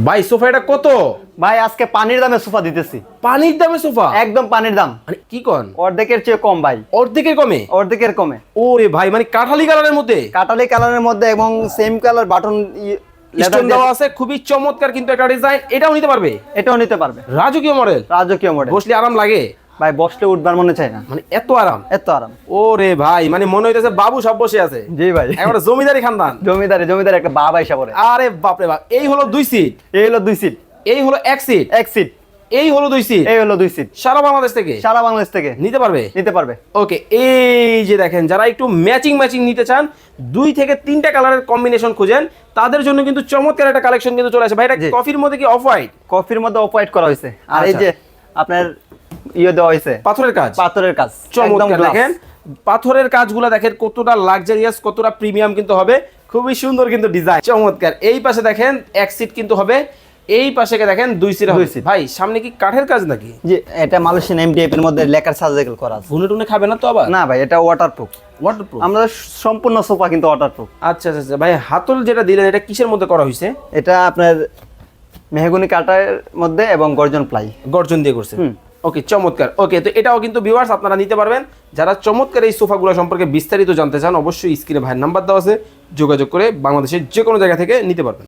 ভাই সোফা এটা কত? ভাই আজকে পানির দামে সোফা দিতেছি। পানির দামে সোফা? একদম পানির দাম। মানে কি কোন? অর্ধেকের চেয়ে কম ভাই। অর্ধেকের কমে? অর্ধেকের কমে। ওরে ভাই, মানে কাঠালি কালারের মধ্যে? কাটালি কালারের মধ্যে এবং সেম কালার বাটন স্টোন দেওয়া আছে, খুবই চমৎকার কিন্তু একটা ডিজাইন। এটাও নিতে পারবে? এটাও নিতে পারবে। রাজকীয় মডেল। রাজকীয় মডেল। বসলে আরাম লাগে? ভাই বসলে উঠবার মনে চায় না, মানে এত আরাম? এত আরাম। ওরে ভাই, মানে মনে হইতেছে বাবু সব বসে আছে। জি ভাই, একেবারে জমিদারি খানদান। জমিদারি একটা বাবা হিসাব করে। আরে বাপ রে বাপ। এই হলো 2 সিট, এই হলো 2 সিট, এই হলো 1 সিট, এক সিট, এই হলো 2 সিট, এই হলো 2 সিট। সারা বাংলাদেশ থেকে সারা বাংলাদেশ থেকে নিতে পারবে? নিতে পারবে। ওকে, এই যে দেখেন, যারা একটু ম্যাচিং নিতে চান, 2 থেকে 3টা কালারের কম্বিনেশন খুঁজেন, তাদের জন্য কিন্তু চমৎকার একটা কালেকশন কিন্তু চলে আসে। ভাই এটা জি। কফির মধ্যে কি অফ হোয়াইট? কফির মধ্যে অফ হোয়াইট করা হয়েছে, আর এই আচ্ছা। যে আপনার দেওয়া হয়েছে পাথরের কাজ? পাথরের কাজ, একদম চমৎকার। glass। দেখেন পাথরের কাজগুলো দেখেন কতটা লাক্সারিয়াস, কতটা প্রিমিয়াম কিন্তু হবে। খুবই সুন্দর কিন্তু ডিজাইন, চমৎকার। এই পাশে দেখেন 1 সিট কিন্তু হবে, এই পাশে দেখেন 2 সিট হবে। 2 সিট। ভাই সামনে কি কাঠের কাজ নাকি? জি, এটা মালয়েশিয়ান এমডিএফ এর মধ্যে লেকার সার্জিক্যাল করা আছে। ভুনে টুনে খাবে না তো আবার? না ভাই, এটা ওয়াটারপ্রুফ। ওয়াটারপ্রুফ? আমরা সম্পূর্ণ সোফা কিন্তু ওয়াটারপ্রুফ। আচ্ছা আচ্ছা আচ্ছা। ভাই হাতল যেটা দিলেন এটা কিসের মধ্যে করা হয়েছে? এটা আপনার মেহগনি কাঠের মধ্যে এবং গর্জন প্লাই। গর্জন দিয়ে করছে। ওকে, চমৎকার। ওকে, তো এটাও কিন্তু ভিউয়ার্স আপনারা নিতে পারবেন। যারা চমৎকার এই সোফাগুলো সম্পর্কে বিস্তারিত জানতে চান, অবশ্যই স্ক্রিনে ভাইয়ের নাম্বার দেওয়া আছে, যোগাযোগ করে বাংলাদেশের যে কোনো জায়গা থেকে নিতে পারবেন।